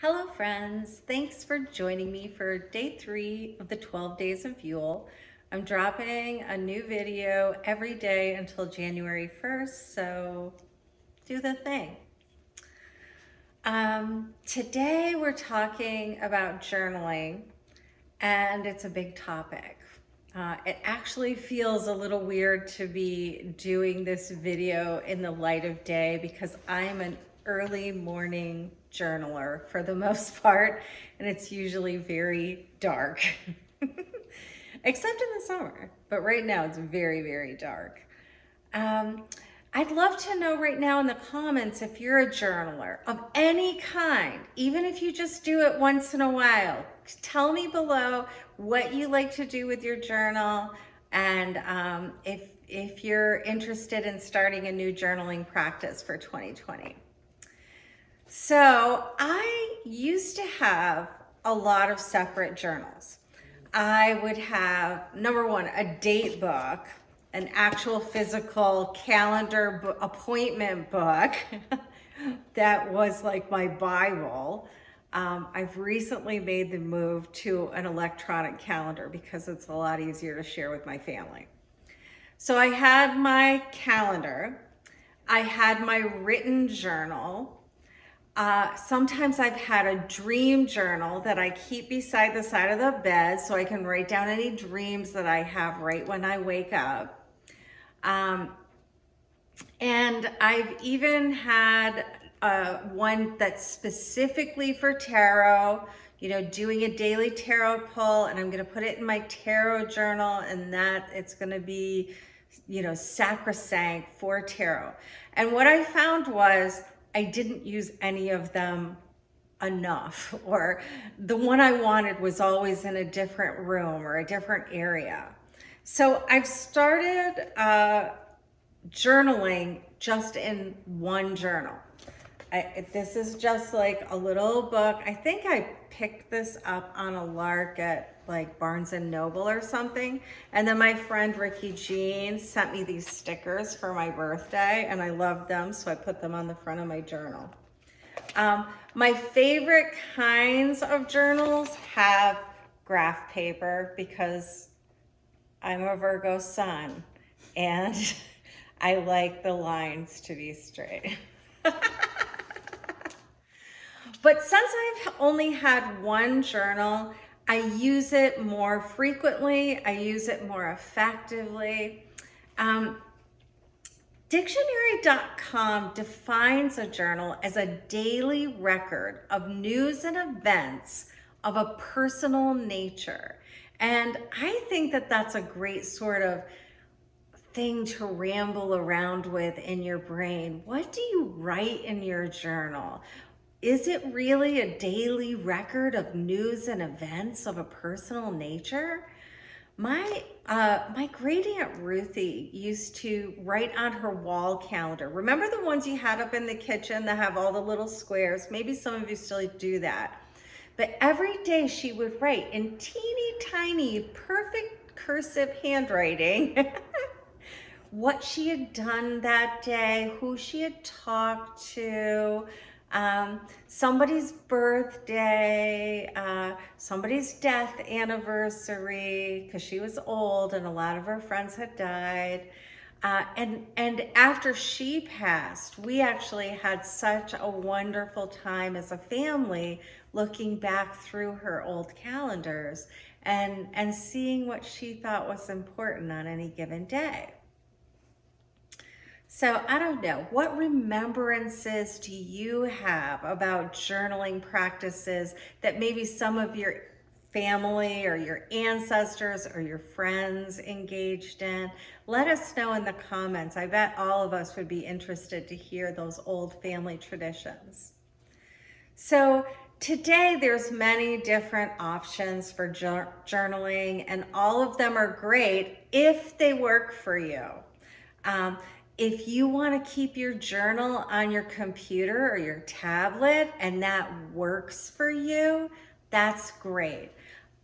Hello friends, thanks for joining me for day 3 of the 12 days of Yule. I'm dropping a new video every day until January 1st, so do the thing. Today we're talking about journaling, and it's a big topic. It actually feels a little weird to be doing this video in the light of day because I'm an early morning journaler for the most part, and it's usually very dark, except in the summer. But right now it's very, very dark. I'd love to know right now in the comments if you're a journaler of any kind, even if you just do it once in a while. Tell me below what you like to do with your journal, and if you're interested in starting a new journaling practice for 2020. So I used to have a lot of separate journals. I would have, number one, a date book, an actual physical calendar appointment book that was like my Bible. I've recently made the move to an electronic calendar because it's a lot easier to share with my family. So I had my calendar, I had my written journal. Sometimes I've had a dream journal that I keep beside the side of the bed so I can write down any dreams that I have right when I wake up. And I've even had one that's specifically for tarot, you know, doing a daily tarot pull, and I'm going to put it in my tarot journal, and that it's going to be, you know, sacrosanct for tarot. And what I found was I didn't use any of them enough, or the one I wanted was always in a different room or a different area. So I've started journaling just in one journal. This is just like a little book. I think I picked this up on a lark at like Barnes and Noble or something. And then my friend Ricky Jean sent me these stickers for my birthday, and I loved them, so I put them on the front of my journal. My favorite kinds of journals have graph paper because I'm a Virgo sun and I like the lines to be straight. But since I've only had one journal, I use it more frequently. I use it more effectively. Dictionary.com defines a journal as a daily record of news and events of a personal nature. And I think that that's a great sort of thing to ramble around with in your brain. What do you write in your journal? Is it really a daily record of news and events of a personal nature? My great aunt Ruthie used to write on her wall calendar. Remember the ones you had up in the kitchen that have all the little squares? Maybe some of you still do that. But every day she would write in teeny tiny, perfect cursive handwriting what she had done that day, who she had talked to, somebody's birthday, somebody's death anniversary, because she was old and a lot of her friends had died. And after she passed, we actually had such a wonderful time as a family looking back through her old calendars and seeing what she thought was important on any given day. So I don't know, what remembrances do you have about journaling practices that maybe some of your family or your ancestors or your friends engaged in? Let us know in the comments. I bet all of us would be interested to hear those old family traditions. So today there's many different options for journaling, and all of them are great if they work for you. If you want to keep your journal on your computer or your tablet and that works for you, that's great.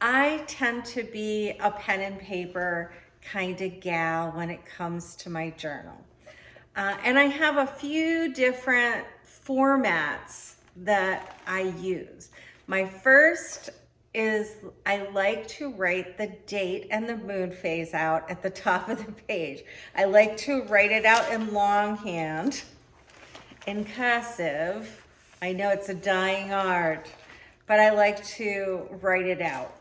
I tend to be a pen and paper kind of gal when it comes to my journal. And I have a few different formats that I use. My first is I like to write the date and the moon phase out at the top of the page. I like to write it out in longhand, in cursive. I know it's a dying art, but I like to write it out.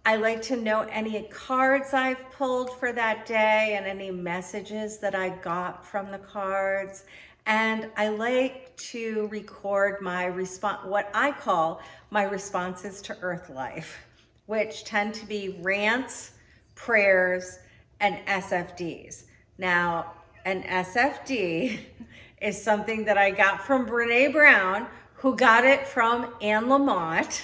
I like to note any cards I've pulled for that day and any messages that I got from the cards. And I like to record my what I call my responses to Earth life, which tend to be rants, prayers, and SFDs. Now, an SFD is something that I got from Brene Brown, who got it from Anne Lamott,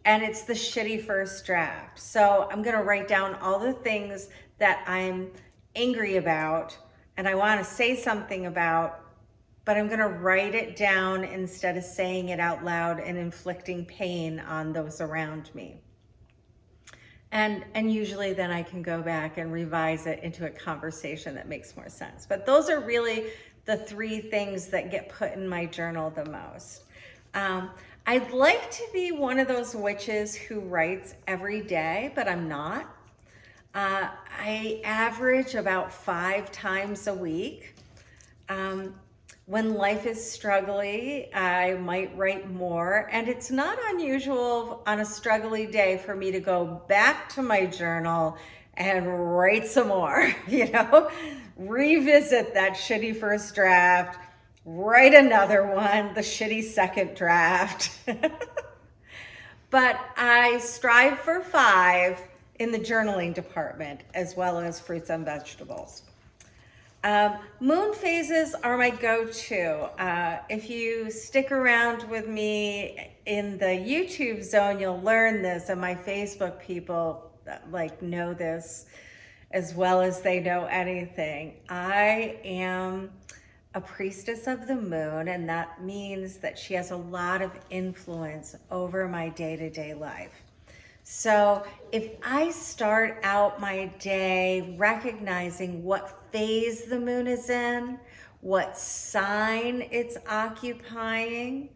and it's the shitty first draft. So I'm gonna write down all the things that I'm angry about and I wanna say something about, but I'm gonna write it down instead of saying it out loud and inflicting pain on those around me. And usually then I can go back and revise it into a conversation that makes more sense. But those are really the three things that get put in my journal the most. I'd like to be one of those witches who writes every day, but I'm not. I average about 5 times a week. When life is struggly, I might write more, and it's not unusual on a struggly day for me to go back to my journal and write some more, you know, revisit that shitty first draft, write another one, the shitty second draft. But I strive for 5 in the journaling department, as well as fruits and vegetables. Moon phases are my go-to. If you stick around with me in the YouTube zone, you'll learn this, and my Facebook people like know this as well as they know anything. I am a priestess of the moon, and that means that she has a lot of influence over my day-to-day life. So if I start out my day recognizing what phase the moon is in, what sign it's occupying,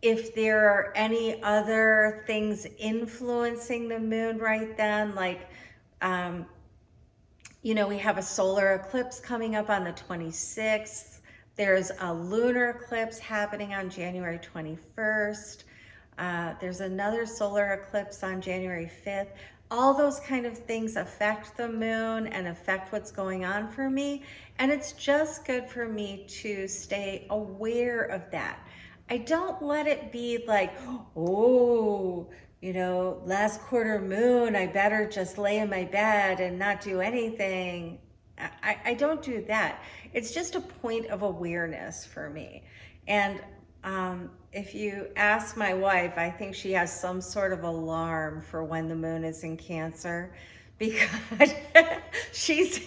if there are any other things influencing the moon right then, like, you know, we have a solar eclipse coming up on the 26th. There's a lunar eclipse happening on January 21st. There's another solar eclipse on January 5th. All those kind of things affect the moon and affect what's going on for me. And it's just good for me to stay aware of that. I don't let it be like, oh, you know, last quarter moon, I better just lay in my bed and not do anything. I don't do that. It's just a point of awareness for me. And if you ask my wife, I think she has some sort of alarm for when the moon is in Cancer, because she's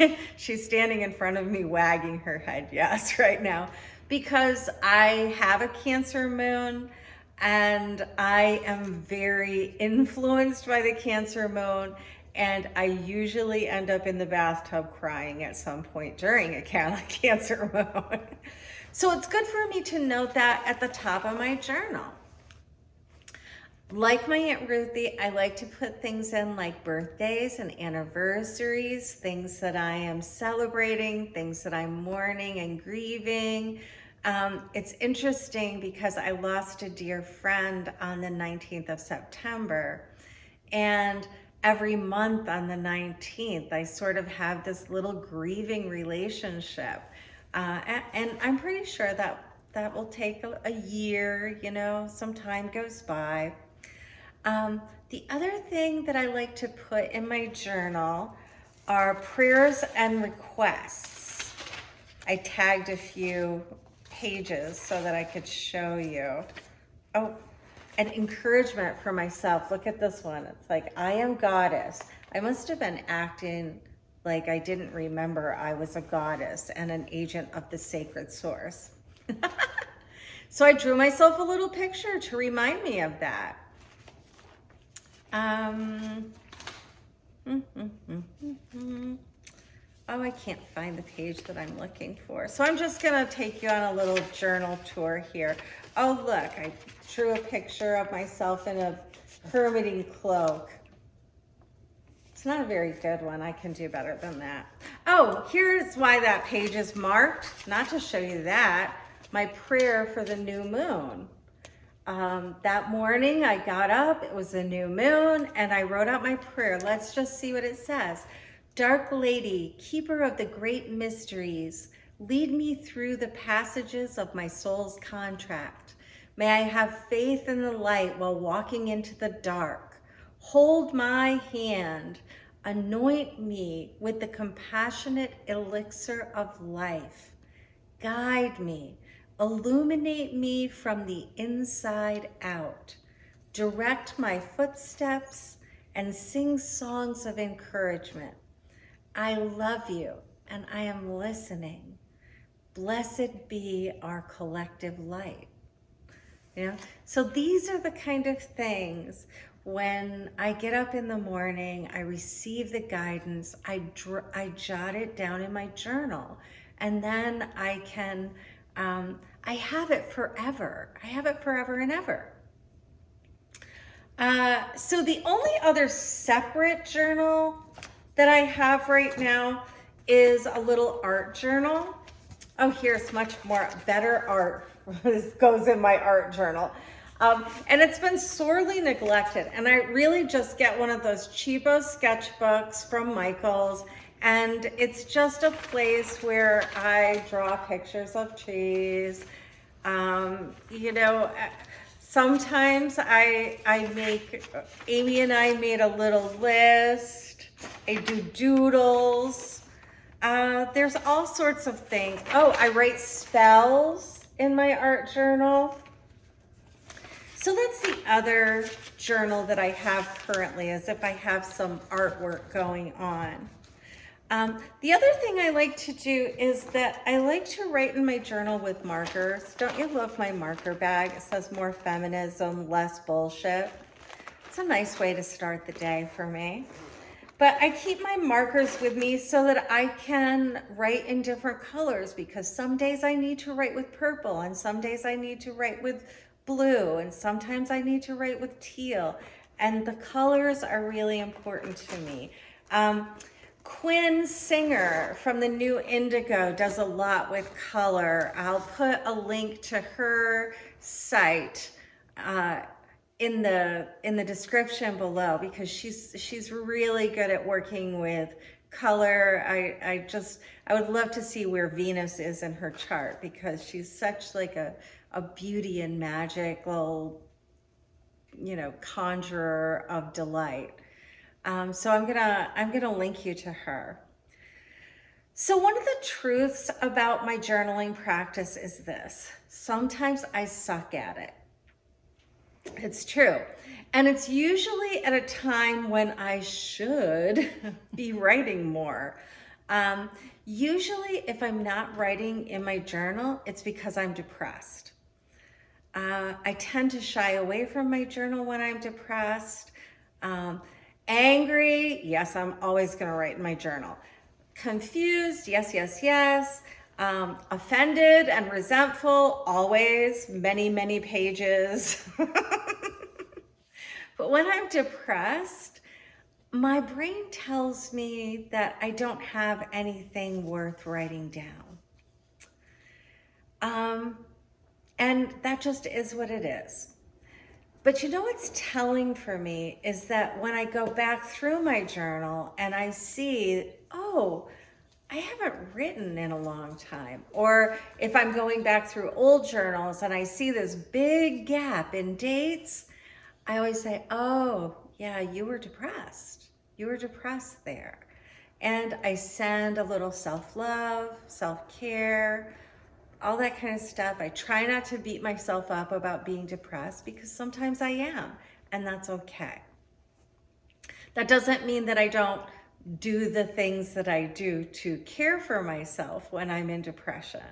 standing in front of me wagging her head yes right now, because I have a Cancer moon and I am very influenced by the Cancer moon, and I usually end up in the bathtub crying at some point during a Cancer moon. So it's good for me to note that at the top of my journal. Like my Aunt Ruthie, I like to put things in like birthdays and anniversaries, things that I am celebrating, things that I'm mourning and grieving. It's interesting because I lost a dear friend on the 19th of September, and every month on the 19th, I sort of have this little grieving relationship. And I'm pretty sure that will take a year, you know, some time goes by. The other thing that I like to put in my journal are prayers and requests. I tagged a few pages so that I could show you. Oh, an encouragement for myself. Look at this one. It's like, I am goddess. I must have been acting like I didn't remember I was a goddess and an agent of the sacred source. So I drew myself a little picture to remind me of that. Oh, I can't find the page that I'm looking for. So I'm just gonna take you on a little journal tour here. Oh, look, I drew a picture of myself in a hermiting cloak. It's not a very good one. I can do better than that. Oh, here's why that page is marked. Not to show you that, my prayer for the new moon. That morning I got up, it was a new moon, and I wrote out my prayer. Let's just see what it says. Dark Lady, keeper of the great mysteries, lead me through the passages of my soul's contract. May I have faith in the light while walking into the dark. Hold my hand, anoint me with the compassionate elixir of life. Guide me, illuminate me from the inside out. Direct my footsteps and sing songs of encouragement. I love you and I am listening. Blessed be our collective light. You know, so these are the kind of things when I get up in the morning, I receive the guidance, I jot it down in my journal, and then I can, I have it forever. I have it forever and ever. So the only other separate journal that I have right now is a little art journal. Oh, here's much more better art. This goes in my art journal. And it's been sorely neglected. And I really just get one of those cheapo sketchbooks from Michael's. And it's just a place where I draw pictures of trees. You know, sometimes Amy and I made a little list. I do doodles. There's all sorts of things. Oh, I write spells in my art journal. So that's the other journal that I have currently, as if I have some artwork going on. The other thing I like to do is that I like to write in my journal with markers. Don't you love my marker bag? It says more feminism, less bullshit. It's a nice way to start the day for me. But I keep my markers with me so that I can write in different colors, because some days I need to write with purple and some days I need to write with blue and sometimes I need to write with teal. And the colors are really important to me. Quinn Singer from the New Indigo does a lot with color. I'll put a link to her site in the description below, because she's really good at working with color. I would love to see where Venus is in her chart, because she's such like a beauty and magical, you know, conjurer of delight. So I'm gonna link you to her. So one of the truths about my journaling practice is this: sometimes I suck at it. It's true. And it's usually at a time when I should be writing more. Usually if I'm not writing in my journal, it's because I'm depressed. I tend to shy away from my journal when I'm depressed. Angry, yes, I'm always gonna write in my journal. Confused, yes, yes, yes. Offended and resentful, always, many, many pages. But when I'm depressed, my brain tells me that I don't have anything worth writing down. And that just is what it is. But you know what's telling for me is that when I go back through my journal and I see, oh, I haven't written in a long time. Or if I'm going back through old journals and I see this big gap in dates, I always say, oh, yeah, you were depressed. You were depressed there. And I send a little self-love, self-care, all that kind of stuff. I try not to beat myself up about being depressed, because sometimes I am, and that's okay. That doesn't mean that I don't do the things that I do to care for myself when I'm in depression.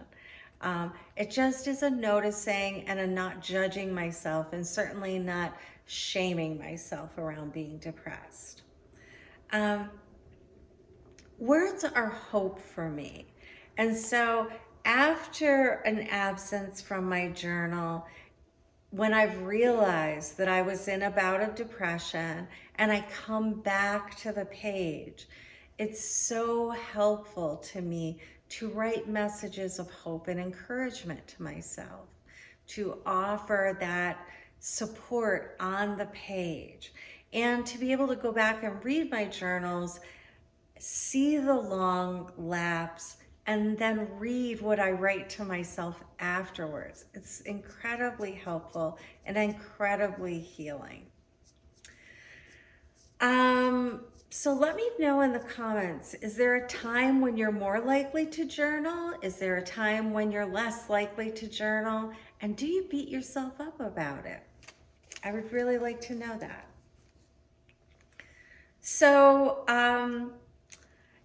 It just is a noticing and a not judging myself, and certainly not shaming myself around being depressed. words are hope for me. And so after an absence from my journal, when I've realized that I was in a bout of depression and I come back to the page, it's so helpful to me to write messages of hope and encouragement to myself, to offer that support on the page, and to be able to go back and read my journals, see the long lapse, and then read what I write to myself afterwards. It's incredibly helpful and incredibly healing. So let me know in the comments, is there a time when you're more likely to journal? Is there a time when you're less likely to journal? And do you beat yourself up about it? I would really like to know that. So,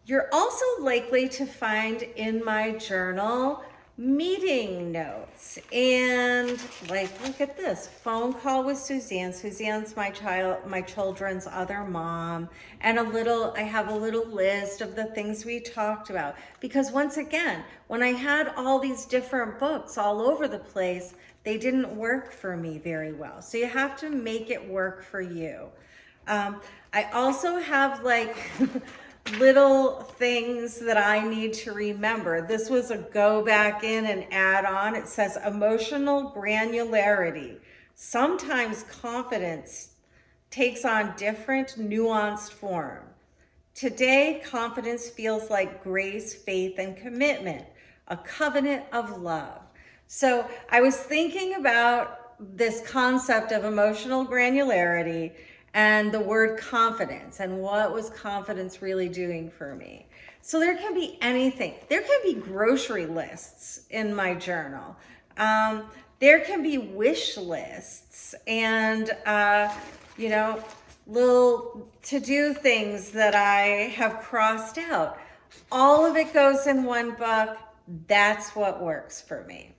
you're also likely to find in my journal meeting notes, and like, look at this, phone call with Suzanne. Suzanne's my children's other mom, and I have a little list of the things we talked about, because once again, when I had all these different books all over the place, they didn't work for me very well. So you have to make it work for you. I also have like little things that I need to remember. This was a go back in and add on. It says emotional granularity. Sometimes confidence takes on different nuanced form. Today, confidence feels like grace, faith, and commitment, a covenant of love. So I was thinking about this concept of emotional granularity and the word confidence, and what was confidence really doing for me. So there can be anything. There can be grocery lists in my journal. There can be wish lists and, you know, little to-do things that I have crossed out. All of it goes in one book. That's what works for me.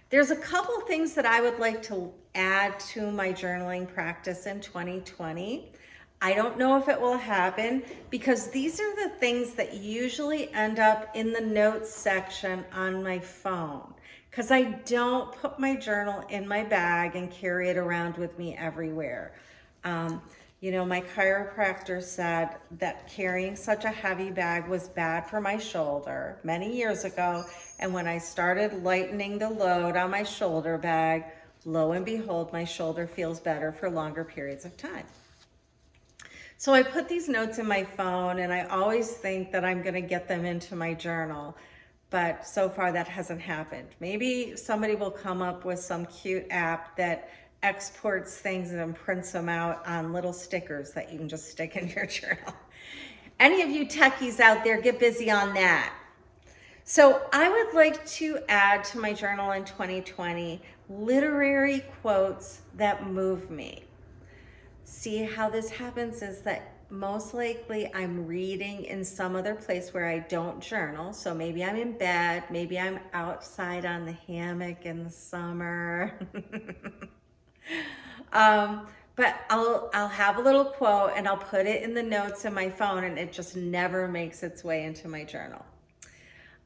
There's a couple things that I would like to add to my journaling practice in 2020. I don't know if it will happen, because these are the things that usually end up in the notes section on my phone, because I don't put my journal in my bag and carry it around with me everywhere. You know, my chiropractor said that carrying such a heavy bag was bad for my shoulder many years ago, and when I started lightening the load on my shoulder bag, lo and behold, my shoulder feels better for longer periods of time. So I put these notes in my phone, and I always think that I'm going to get them into my journal, but so far that hasn't happened. Maybe somebody will come up with some cute app that exports things and prints them out on little stickers that you can just stick in your journal. Any of you techies out there, get busy on that. So I would like to add to my journal in 2020 literary quotes that move me. See, how this happens is that most likely I'm reading in some other place where I don't journal. So maybe I'm in bed, maybe I'm outside on the hammock in the summer. But I'll have a little quote and I'll put it in the notes in my phone, and it just never makes its way into my journal.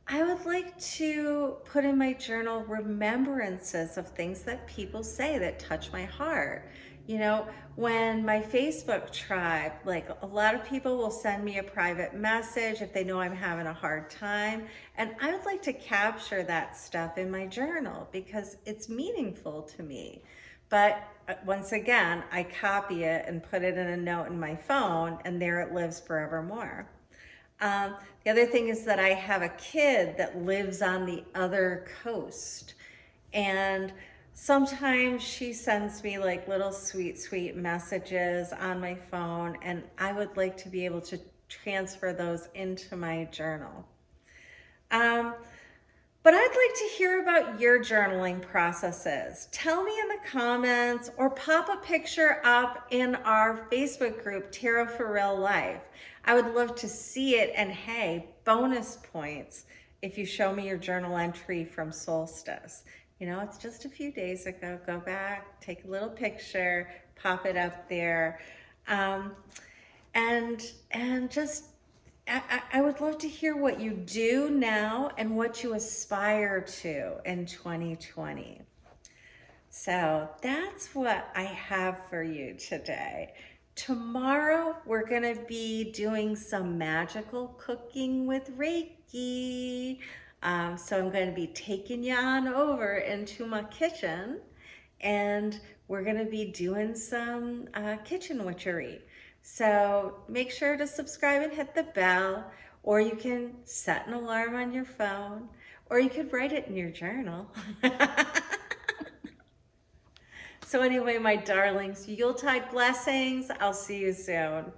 I would like to put in my journal remembrances of things that people say that touch my heart. You know, when my Facebook tribe, like a lot of people will send me a private message if they know I'm having a hard time. And I would like to capture that stuff in my journal because it's meaningful to me. But once again, I copy it and put it in a note in my phone, and there it lives forevermore. The other thing is that I have a kid that lives on the other coast, and sometimes she sends me like little sweet messages on my phone, and I would like to be able to transfer those into my journal. But I'd like to hear about your journaling processes. Tell me in the comments or pop a picture up in our Facebook group, Tarot for Real Life. I would love to see it, and hey, bonus points if you show me your journal entry from Solstice. You know, it's just a few days ago. Go back, take a little picture, pop it up there, and just I would love to hear what you do now and what you aspire to in 2020. So that's what I have for you today. Tomorrow, we're gonna be doing some magical cooking with Reiki. So I'm gonna be taking you on over into my kitchen, and we're gonna be doing some kitchen witchery. So make sure to subscribe and hit the bell, or you can set an alarm on your phone, or you could write it in your journal. So anyway, my darlings, Yuletide blessings. I'll see you soon.